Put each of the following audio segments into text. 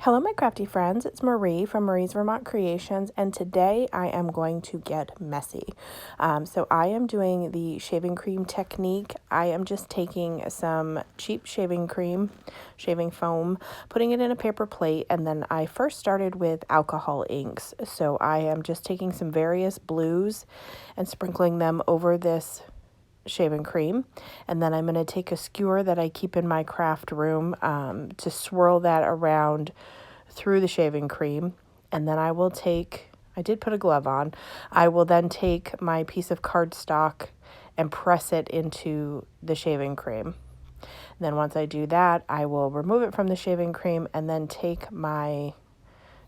Hello, my crafty friends. It's Marie from Marie's Vermont Creations, and today I am going to get messy. So I am doing the shaving cream technique. I am just taking some cheap shaving cream, shaving foam, putting it in a paper plate, and then I first started with alcohol inks. So I am just taking some various blues and sprinkling them over this shaving cream, and then I'm going to take a skewer that I keep in my craft room to swirl that around through the shaving cream, and then I did put a glove on. I will then take my piece of cardstock and press it into the shaving cream. And then once I do that, I will remove it from the shaving cream and then take my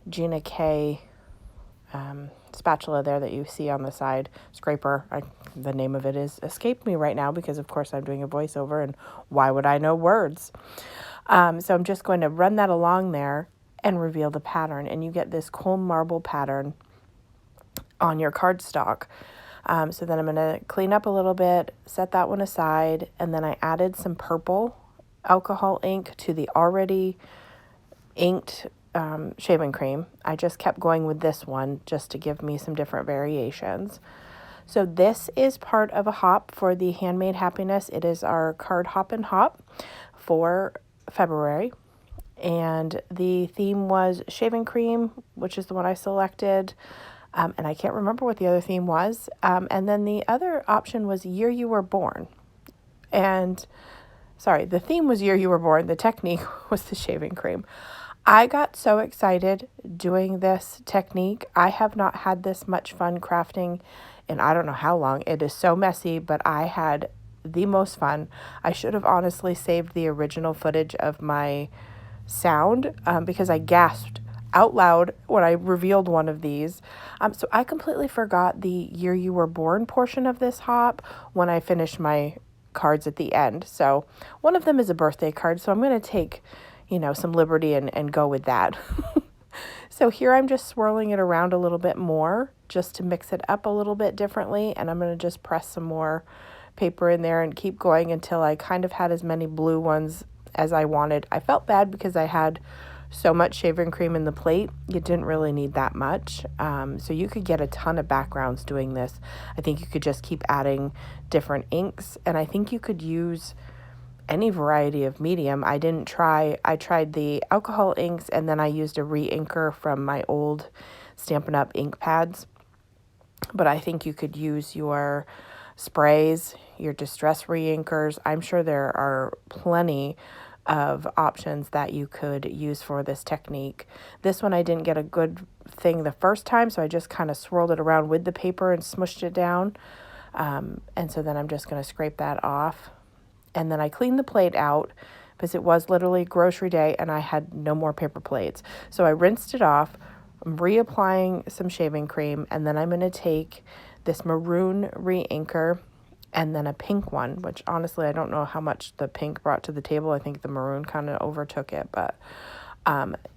Gina K spatula there that you see on the side, scraper. The name of it is escaped me right now because of course I'm doing a voiceover and why would I know words? So I'm just going to run that along there and reveal the pattern, and you get this cold marble pattern on your cardstock. So then I'm going to clean up a little bit, set that one aside, and then I added some purple alcohol ink to the already inked shaving cream. I just kept going with this one just to give me some different variations. So this is part of a hop for the Handmade Happiness. It is our card Hoppin hop for February. And the theme was shaving cream, which is the one I selected. And I can't remember what the other theme was. And then the other option was year you were born. And the theme was year you were born. The technique was the shaving cream. I got so excited doing this technique. I have not had this much fun crafting in I don't know how long. It is so messy, but I had the most fun. I should have honestly saved the original footage of my sound because I gasped out loud when I revealed one of these. So I completely forgot the year you were born portion of this hop when I finished my cards at the end. So one of them is a birthday card, so I'm going to take some liberty and go with that. So here I'm just swirling it around a little bit more just to mix it up a little bit differently, and I'm going to just press some more paper in there and keep going until I kind of had as many blue ones as I wanted. I felt bad because I had so much shaving cream in the plate. You didn't really need that much. So you could get a ton of backgrounds doing this. I think you could just keep adding different inks, and I think you could use any variety of medium. I tried the alcohol inks, and then I used a re-inker from my old Stampin' Up! Ink pads. But I think you could use your sprays, your distress re-inkers. I'm sure there are plenty of options that you could use for this technique. This one I didn't get a good thing the first time, so I just kind of swirled it around with the paper and smushed it down. And so then I'm just going to scrape that off. And then I cleaned the plate out because it was literally grocery day and I had no more paper plates. So I rinsed it off. I'm reapplying some shaving cream, and then I'm going to take this maroon re-inker and then a pink one, which honestly I don't know how much the pink brought to the table. I think the maroon kind of overtook it, but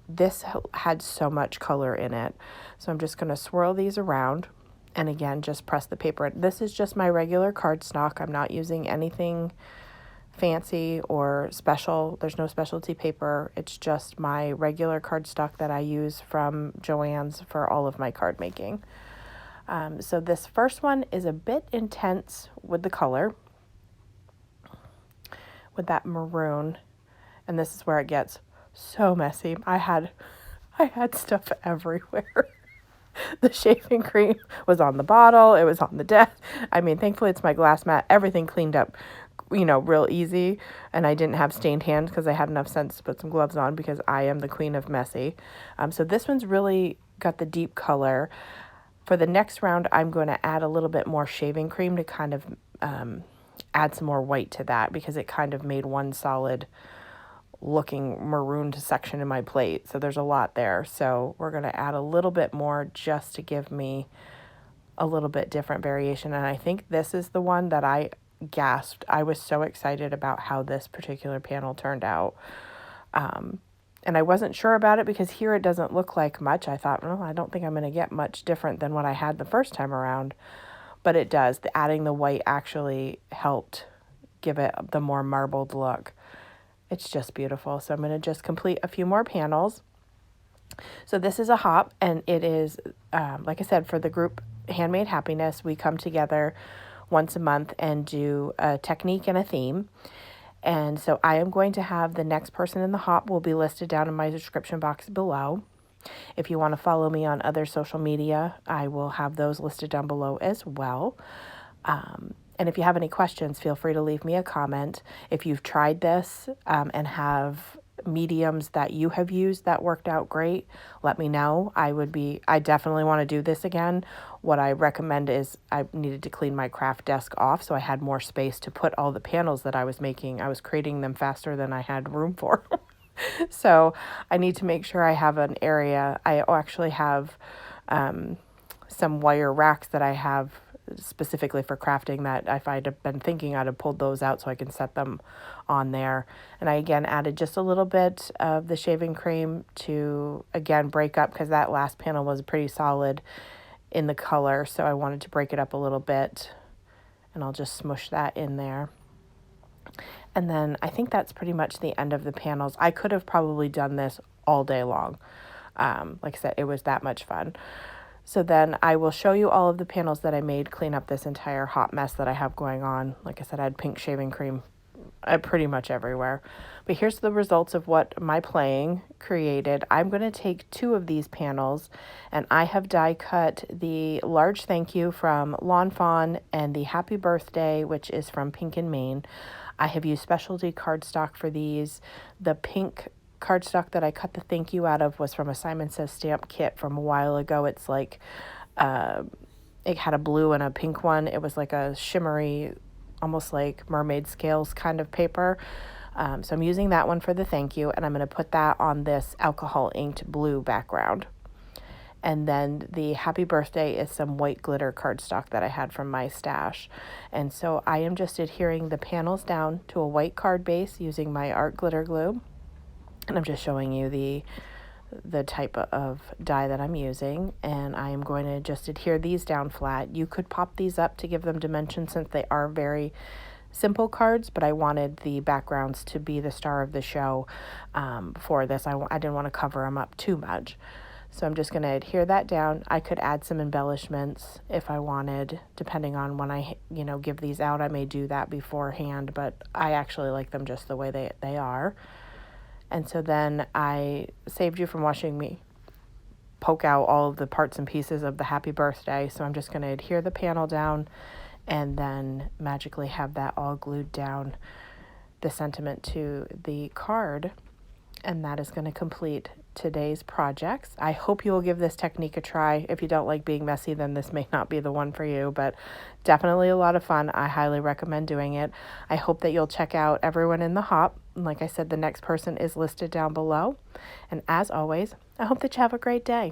this had so much color in it. So I'm just going to swirl these around and again just press the paper. This is just my regular cardstock. I'm not using anything fancy or special. There's no specialty paper. It's just my regular cardstock that I use from Joann's for all of my card making. So this first one is a bit intense with the color, with that maroon, and this is where it gets so messy. I had stuff everywhere. The shaving cream was on the bottle. It was on the desk. I mean, thankfully it's my glass mat. Everything cleaned up real easy, and I didn't have stained hands because I had enough sense to put some gloves on because I am the queen of messy. So this one's really got the deep color. For the next round, I'm going to add a little bit more shaving cream to kind of add some more white to that because it kind of made one solid looking marooned section in my plate. So there's a lot there. So we're going to add a little bit more just to give me a little bit different variation. And I think this is the one that I gasped. I was so excited about how this particular panel turned out. And I wasn't sure about it because here it doesn't look like much. I thought, well, I don't think I'm going to get much different than what I had the first time around. But it does. Adding the white actually helped give it the more marbled look. It's just beautiful. So I'm going to just complete a few more panels. So this is a hop, and it is, like I said, for the group Handmade Happiness, we come together once a month and do a technique and a theme. And so I am going to have the next person in the hop will be listed down in my description box below. If you want to follow me on other social media, I will have those listed down below as well. And if you have any questions, feel free to leave me a comment. If you've tried this and have mediums that you have used that worked out great, let me know. I definitely want to do this again. What I recommend is I needed to clean my craft desk off so I had more space to put all the panels that I was making. I was creating them faster than I had room for. So I need to make sure I have an area. I actually have some wire racks that I have specifically for crafting that if I'd have been thinking, I'd have pulled those out so I can set them on there. And I again added just a little bit of the shaving cream to again break up, because that last panel was pretty solid in the color, so I wanted to break it up a little bit, and I'll just smush that in there. And then I think that's pretty much the end of the panels. I could have probably done this all day long. Like I said, it was that much fun. So then I will show you all of the panels that I made, clean up this entire hot mess that I have going on. Like I said, I had pink shaving cream pretty much everywhere. But here's the results of what my playing created. I'm going to take 2 of these panels, and I have die cut the large thank you from Lawn Fawn and the happy birthday, which is from Pink and Maine. I have used specialty cardstock for these. The pink cardstock that I cut the thank you out of was from a Simon Says stamp kit from a while ago. It's like, it had a blue and a pink one. It was like a shimmery, almost like mermaid scales kind of paper. So I'm using that one for the thank you, and I'm going to put that on this alcohol inked blue background. And then the happy birthday is some white glitter cardstock that I had from my stash. And so I am just adhering the panels down to a white card base using my art glitter glue. And I'm just showing you the type of die that I'm using, and I am going to just adhere these down flat. You could pop these up to give them dimension since they are very simple cards, but I wanted the backgrounds to be the star of the show for this. I didn't want to cover them up too much. So I'm just going to adhere that down. I could add some embellishments if I wanted, depending on when I, give these out. I may do that beforehand, but I actually like them just the way they are. And so then I saved you from watching me poke out all of the parts and pieces of the happy birthday. So I'm just going to adhere the panel down and then magically have that all glued down, the sentiment to the card. And that is going to complete today's projects. I hope you will give this technique a try. If you don't like being messy, then this may not be the one for you, but definitely a lot of fun. I highly recommend doing it. I hope that you'll check out everyone in the hop. Like I said, the next person is listed down below. And as always, I hope that you have a great day.